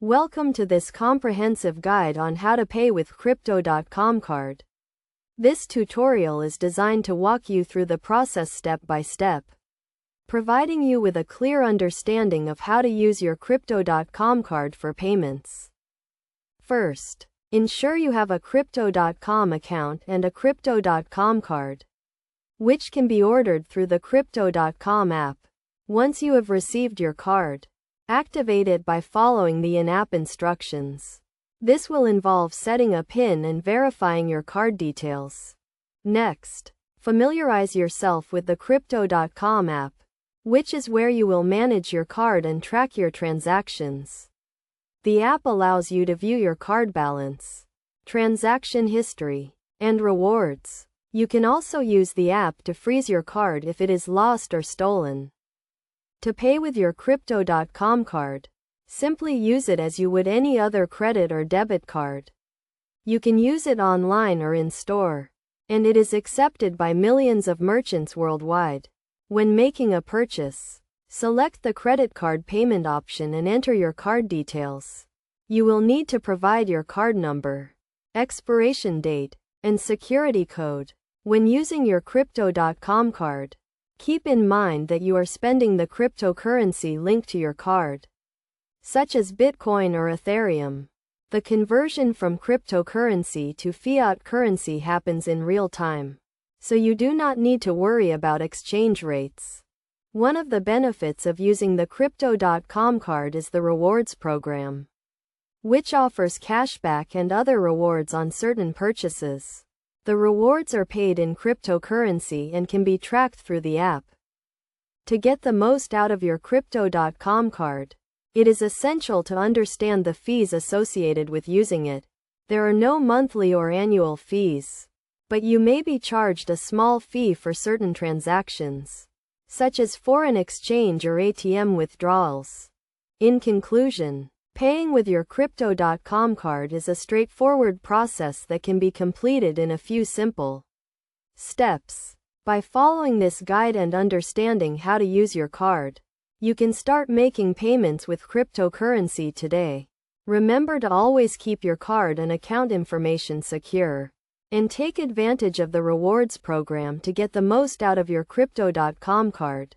Welcome to this comprehensive guide on how to pay with Crypto.com card. This tutorial is designed to walk you through the process step by step, providing you with a clear understanding of how to use your Crypto.com card for payments. First, ensure you have a Crypto.com account and a Crypto.com card, which can be ordered through the Crypto.com app. Once you have received your card, activate it by following the in-app instructions. This will involve setting a PIN and verifying your card details. Next, familiarize yourself with the Crypto.com app, which is where you will manage your card and track your transactions. The app allows you to view your card balance, transaction history, and rewards. You can also use the app to freeze your card if it is lost or stolen. To pay with your Crypto.com card, simply use it as you would any other credit or debit card. You can use it online or in store, and it is accepted by millions of merchants worldwide. When making a purchase, select the credit card payment option and enter your card details. You will need to provide your card number, expiration date, and security code. When using your Crypto.com card, keep in mind that you are spending the cryptocurrency linked to your card, such as Bitcoin or Ethereum. The conversion from cryptocurrency to fiat currency happens in real time, so you do not need to worry about exchange rates. One of the benefits of using the Crypto.com card is the rewards program, which offers cashback and other rewards on certain purchases. The rewards are paid in cryptocurrency and can be tracked through the app. To get the most out of your Crypto.com card, it is essential to understand the fees associated with using it. There are no monthly or annual fees, but you may be charged a small fee for certain transactions, such as foreign exchange or ATM withdrawals. In conclusion, paying with your Crypto.com card is a straightforward process that can be completed in a few simple steps. By following this guide and understanding how to use your card, you can start making payments with cryptocurrency today. Remember to always keep your card and account information secure, and take advantage of the rewards program to get the most out of your Crypto.com card.